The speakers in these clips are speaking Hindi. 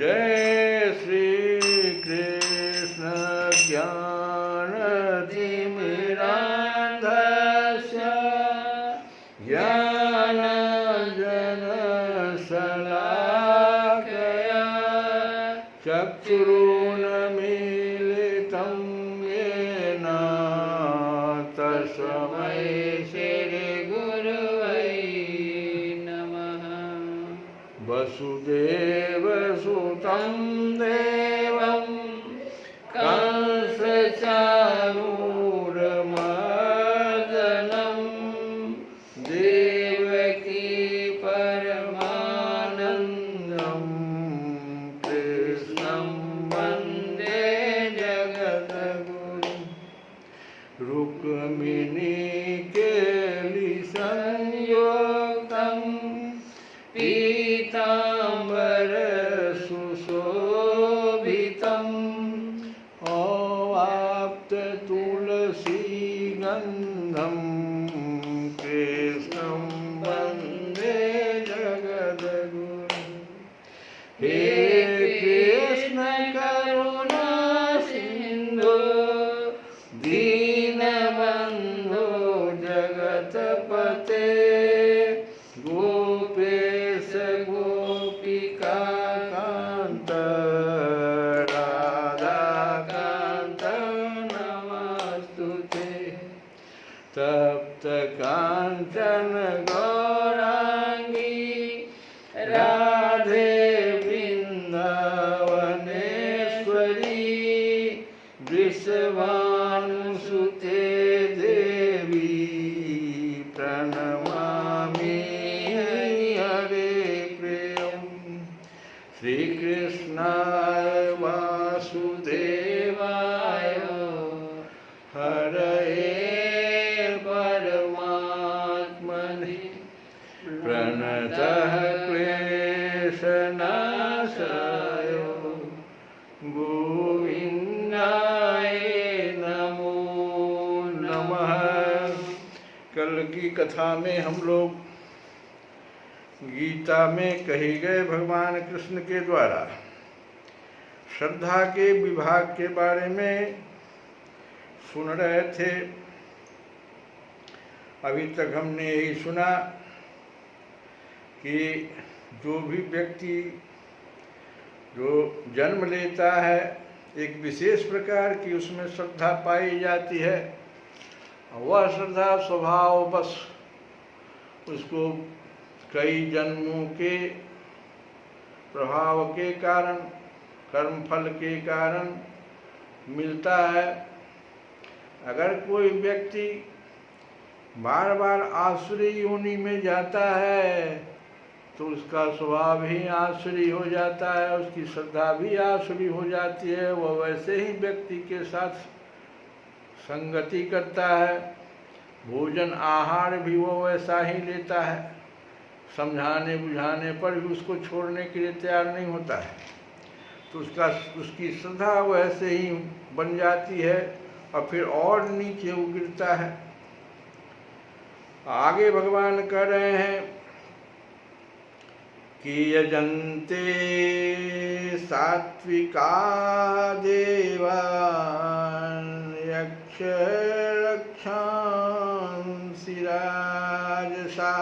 जय श्री कृष्ण ज्ञानतिमिरान्धस्य ज्ञानाञ्जनशलाकया चक्षुरुन्मीलितं येन तस्मै श्रीगुरवे नमः। वसुदेवसुतं देवं कंसचाणूरमर्दनं देवकी परमानन्दं कृष्णं वन्दे जगद्गुरुं। रुक्मिणीकेलिसंयुक्तं पीताम्बरसुशोभितम् अवाप्ततुलसीगन्धं कृष्णं वन्दे जगद्गुरुं। हे कृष्ण करुणा सिन्धु दीनबन्धो जगत्पते गोपेश गोपिकान्त राधाकान्त नमस्तुते। तप्त काञ्चन गौराङ्गी राधे वृन्दावनेश्वरी वृषभानुसुते देवी प्रणमामि हरे प्रियं। श्रीकृष्णाय वासुदेवाय हरये परमात्मने प्रणतः क्लेशनाशाय गोविन्दाय नमो नमः। कल की कथा में हम लोग गीता में कहे गए भगवान कृष्ण के द्वारा श्रद्धा के विभाग के बारे में सुन रहे थे। अभी तक हमने यही सुना कि जो भी व्यक्ति जो जन्म लेता है एक विशेष प्रकार की उसमें श्रद्धा पाई जाती है। वह श्रद्धा स्वभाव बस उसको कई जन्मों के प्रभाव के कारण कर्मफल के कारण मिलता है। अगर कोई व्यक्ति बार बार आसुरी योनि में जाता है तो उसका स्वभाव ही आसुरी हो जाता है, उसकी श्रद्धा भी आसुरी हो जाती है। वह वैसे ही व्यक्ति के साथ संगति करता है, भोजन आहार भी वो वैसा ही लेता है, समझाने बुझाने पर भी उसको छोड़ने के लिए तैयार नहीं होता है। तो उसकी श्रद्धा वैसे ही बन जाती है और फिर और नीचे वो गिरता है। आगे भगवान कह रहे हैं कि यजन्ते सात्विका देवा यक्ष रक्षांसि राजसा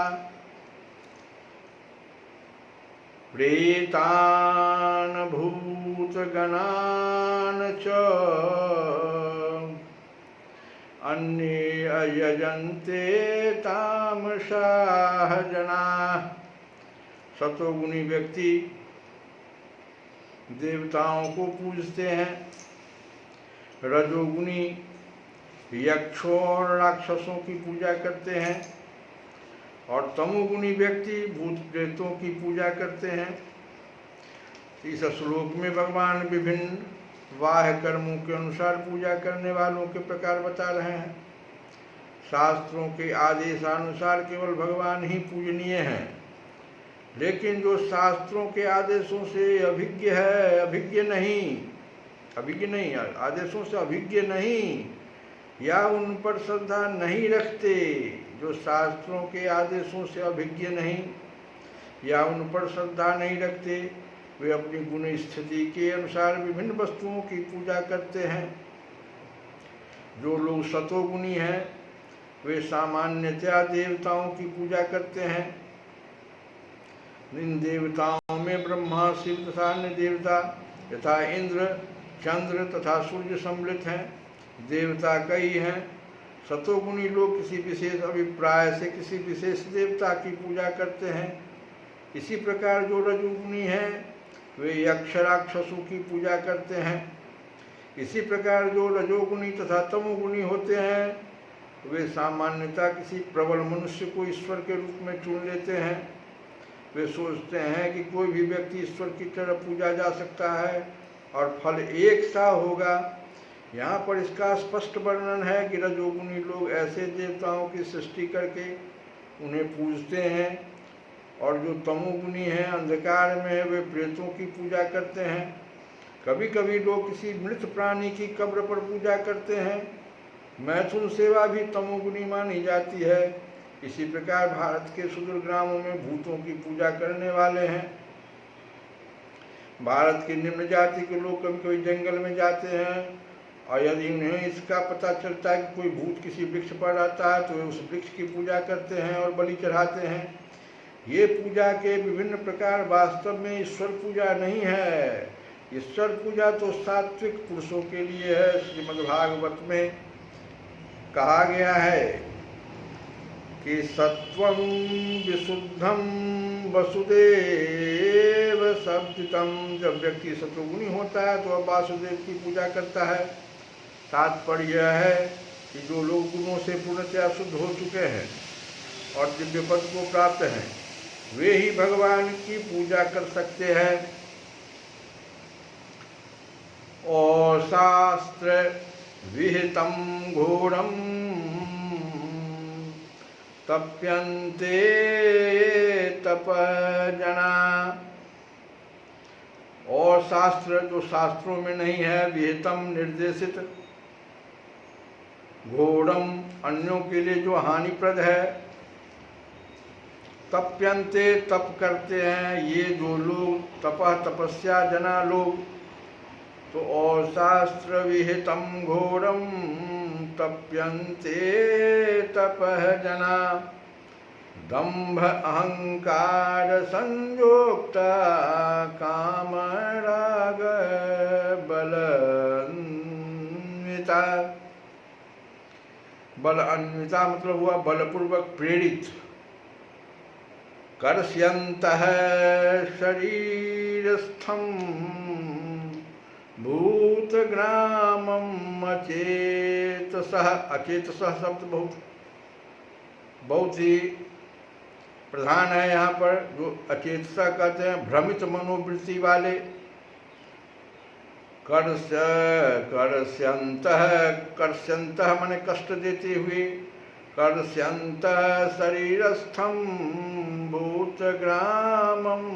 प्रेतान् भूतगणान् च अन्ये अयजन्ते तामसाः जनाः। सतोगुणी व्यक्ति देवताओं को पूजते हैं, रजोगुणी यक्षों और राक्षसों की पूजा करते हैं और तमोगुणी व्यक्ति भूत प्रेतों की पूजा करते हैं। इस श्लोक में भगवान विभिन्न बाह्य कर्मों के अनुसार पूजा करने वालों के प्रकार बता रहे हैं। शास्त्रों के आदेशानुसार केवल भगवान ही पूजनीय हैं, लेकिन जो शास्त्रों के आदेशों से अभिज्ञ है, अभिज्ञ नहीं, आदेशों से अभिज्ञ नहीं या उन पर श्रद्धा नहीं रखते, जो शास्त्रों के आदेशों से अभिज्ञ नहीं या उन पर श्रद्धा नहीं रखते, वे अपनी गुण स्थिति के अनुसार विभिन्न वस्तुओं की पूजा करते हैं। जो लोग सतोगुणी हैं वे सामान्यतया देवताओं की पूजा करते हैं। इन देवताओं में ब्रह्मा, शिव तथा अन्य देवता यथा इंद्र, चंद्र तथा सूर्य सम्मिलित हैं। देवता कई हैं। सतोगुणी लोग किसी विशेष अभिप्राय से किसी विशेष देवता की पूजा करते हैं। इसी प्रकार जो रजोगुणी हैं वे यक्ष राक्षसों की पूजा करते हैं। इसी प्रकार जो रजोगुणी तथा तमोगुणी होते हैं वे सामान्यतः किसी प्रबल मनुष्य को ईश्वर के रूप में चुन लेते हैं। वे सोचते हैं कि कोई भी व्यक्ति ईश्वर की तरफ पूजा जा सकता है और फल एक सा होगा। यहाँ पर इसका स्पष्ट वर्णन है कि रजोगुणी लोग ऐसे देवताओं की सृष्टि करके उन्हें पूजते हैं और जो तमोगुणी हैं, अंधकार में है, वे प्रेतों की पूजा करते हैं। कभी कभी लोग किसी मृत प्राणी की कब्र पर पूजा करते हैं। मैथुन सेवा भी तमोगुणी मानी जाती है। इसी प्रकार भारत के सुदूर ग्रामों में भूतों की पूजा करने वाले हैं। भारत की निम्न जाति के लोग कभी कभी जंगल में जाते हैं और यदि उन्हें इसका पता चलता है कि कोई भूत किसी वृक्ष पर रहता है तो वे उस वृक्ष की पूजा करते हैं और बलि चढ़ाते हैं। ये पूजा के विभिन्न प्रकार वास्तव में ईश्वर पूजा नहीं है। ईश्वर पूजा तो सात्विक पुरुषों के लिए है। श्रीमद्भागवत में कहा गया है कि सत्वं विशुद्धम वसुदेव सब्दितम। जब व्यक्ति सत्वगुणी होता है तो वह वासुदेव की पूजा करता है। तात्पर्य यह है कि जो लोग गुणों से पूर्णतया शुद्ध हो चुके हैं और दिव्य पद को प्राप्त हैं वे ही भगवान की पूजा कर सकते हैं। और शास्त्र विहितम घोरम तप्यन्ते तपजना। और शास्त्र जो शास्त्रों में नहीं है, विहितम निर्देशित, घोरम अन्यों के लिए जो हानिप्रद है, तप्यन्ते तप करते हैं ये जो लोग, तपः तपस्या जना लोग। तो और शास्त्र विहितम घोरम तप्यन्ते तपः जना। दंभ अहंकार संयोक्ता काम राग बलान्विता। बल अन्विता मतलब हुआ बलपूर्वक प्रेरित। कर्ष्यन्तः शरीरस्थं भूतग्रामम् अचेतसः। अचेतसः शब्द बहुत ही प्रधान है यहाँ पर, जो अचेतसा कहते हैं, भ्रमित मनोवृत्ति वाले। कर्ष्यन्तः माने कष्ट देते हुए, कर्ष्यन्तः शरीरस्थं भूतग्रामम्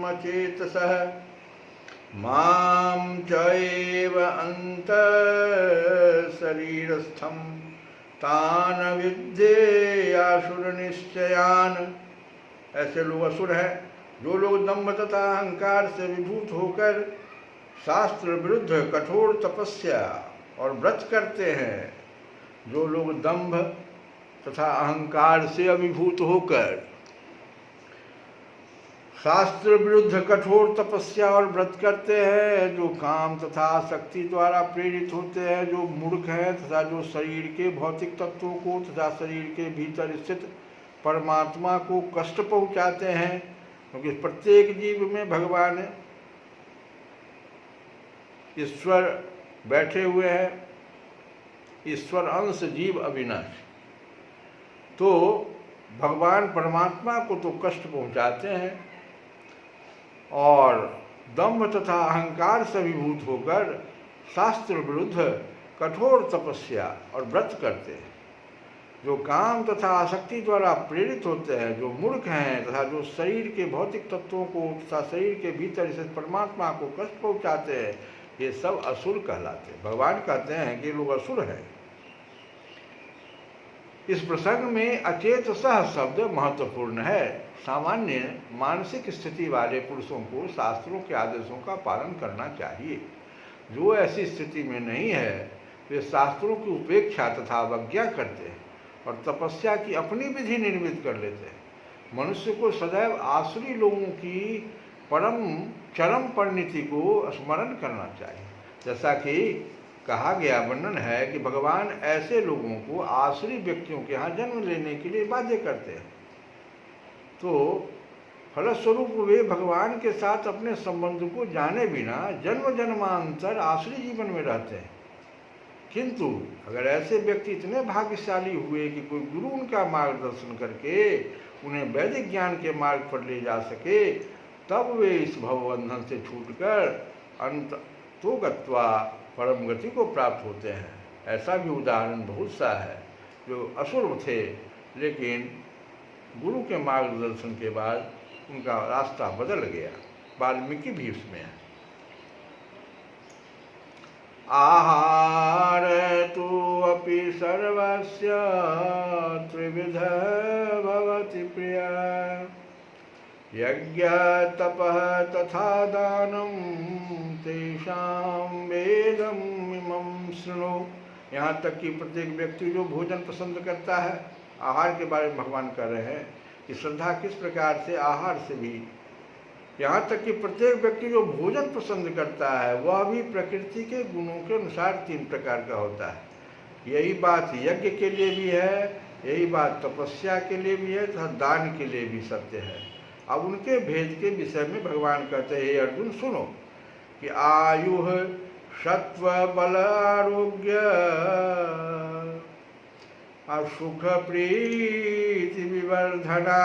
अचेतसः मां चैव अन्तःशरीरस्थं तान विद्येयासुर निश्चयान। ऐसे लोग असुर हैं जो लोग दंभ तथा अहंकार से विभूत होकर शास्त्र विरुद्ध कठोर तपस्या और व्रत करते हैं। जो लोग दंभ तथा अहंकार से अभिभूत होकर शास्त्र विरुद्ध कठोर तपस्या और व्रत करते हैं, जो काम तथा आसक्ति द्वारा प्रेरित होते हैं, जो मूर्ख हैं तथा जो शरीर के भौतिक तत्वों को तथा शरीर के भीतर स्थित परमात्मा को कष्ट पहुंचाते हैं। क्योंकि प्रत्येक जीव में भगवान ईश्वर बैठे हुए हैं, ईश्वर अंश जीव अविनाशी। तो भगवान परमात्मा को तो कष्ट पहुंचाते हैं और दंभ तथा अहंकार से विभूत होकर शास्त्र विरुद्ध कठोर तपस्या और व्रत करते हैं। जो काम तथा आसक्ति द्वारा प्रेरित होते हैं, जो मूर्ख हैं तथा जो शरीर के भौतिक तत्वों को तथा शरीर के भीतर स्थित परमात्मा को कष्ट पहुंचाते हैं, ये सब असुर कहलाते हैं। भगवान कहते हैं कि लोग असुर हैं। इस प्रसंग में अचेतसः शब्द महत्वपूर्ण है। सामान्य मानसिक स्थिति वाले पुरुषों को शास्त्रों के आदेशों का पालन करना चाहिए। जो ऐसी स्थिति में नहीं है वे शास्त्रों की उपेक्षा तथा अवज्ञा करते हैं और तपस्या की अपनी विधि निर्मित कर लेते हैं। मनुष्य को सदैव आसुरी लोगों की चरम परिणति को स्मरण करना चाहिए। जैसा कि कहा गया, वर्णन है कि भगवान ऐसे लोगों को आसुरी व्यक्तियों के यहाँ जन्म लेने के लिए बाध्य करते हैं। तो फलस्वरूप वे भगवान के साथ अपने संबंध को जाने बिना जन्म जन्मांतर आसुरी जीवन में रहते हैं। किंतु अगर ऐसे व्यक्ति इतने भाग्यशाली हुए कि कोई गुरु उनका मार्गदर्शन करके उन्हें वैदिक ज्ञान के मार्ग पर ले जा सके, तब वे इस भवबंधन से छूटकर अंत तो गत्वा परम गति को प्राप्त होते हैं। ऐसा भी उदाहरण बहुत सा है, जो असुर थे लेकिन गुरु के मार्गदर्शन के बाद उनका रास्ता बदल गया। वाल्मीकि भी उसमें है। आहार तु अपि सर्वस्य त्रिविध भवति प्रिया, यज्ञ तपः तथा दानं तेषां वेदम् इमं शृणु। यहाँ तक कि प्रत्येक व्यक्ति जो भोजन पसंद करता है, आहार के बारे में भगवान कह रहे हैं कि श्रद्धा किस प्रकार से आहार से भी, यहाँ तक कि प्रत्येक व्यक्ति जो भोजन पसंद करता है वह भी प्रकृति के गुणों के अनुसार 3 प्रकार का होता है। यही बात यज्ञ के लिए भी है, यही बात तपस्या के लिए भी है तथा दान के लिए भी सत्य है। अब उनके भेद के विषय में भगवान कहते हैं, हे अर्जुन सुनो कि आयु सत्व बल आरोग्य सुख प्रीति विवर्धना,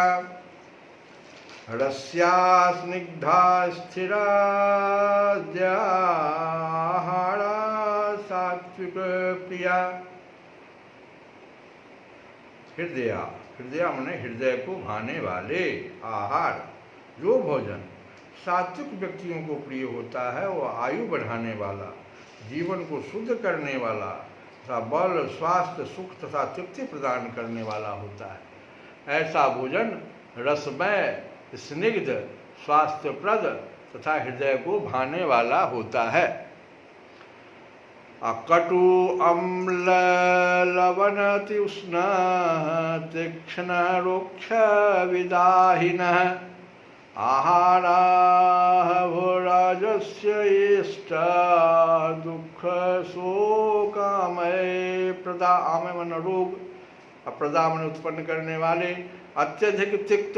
रस्या स्निग्धा स्थिरा आहारा सात्विक प्रिया। हृदय माने हृदय को भाने वाले आहार, जो भोजन सात्विक व्यक्तियों को प्रिय होता है वह आयु बढ़ाने वाला, जीवन को शुद्ध करने वाला तथा बल स्वास्थ्य सुख तथा तृप्ति प्रदान करने वाला होता है। ऐसा भोजन रसमय स्निग्ध स्वास्थ्यप्रद तथा हृदय को भाने वाला होता है। कटु अम्ल लवण तीक्ष्ण तीक्ष्ण रुक्ष विदाहिनः आहाराः भोराजस्य इष्टा दुख शोकामय प्रदा। आमय मन रोग, अप्रदा मन उत्पन्न करने वाले, अत्यधिक तिक्त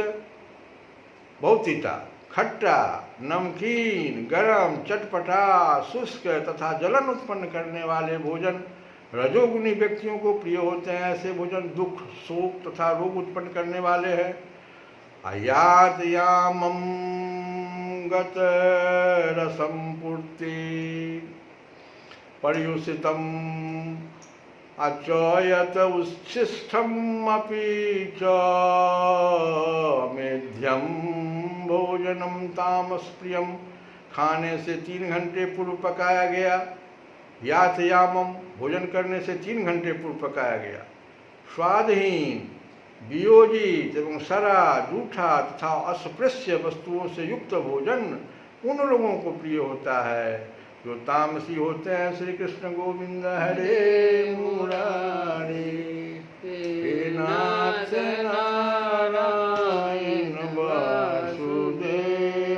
बहुत तीता, खट्टा नमकीन गरम चटपटा शुष्क तथा जलन उत्पन्न करने वाले भोजन रजोगुणी व्यक्तियों को प्रिय होते हैं। ऐसे भोजन दुख शोक तथा रोग उत्पन्न करने वाले हैं। अयातयामं गतरसं पूर्ति पर्युषितम् अचयत उच्छिष्टम् अपि च मेध्यम भोजनम तामस प्रियम। खाने से 3 घंटे पूर्व पकाया गया। यातयामम भोजन करने से 3 घंटे पूर्व पकाया गया। स्वादहीन, वियोजित एवं सरा, जूठा तथा अस्पृश्य वस्तुओं से युक्त भोजन उन लोगों को प्रिय होता है जो तामसी होते हैं। श्री कृष्ण गोविंद हरे मुरारी।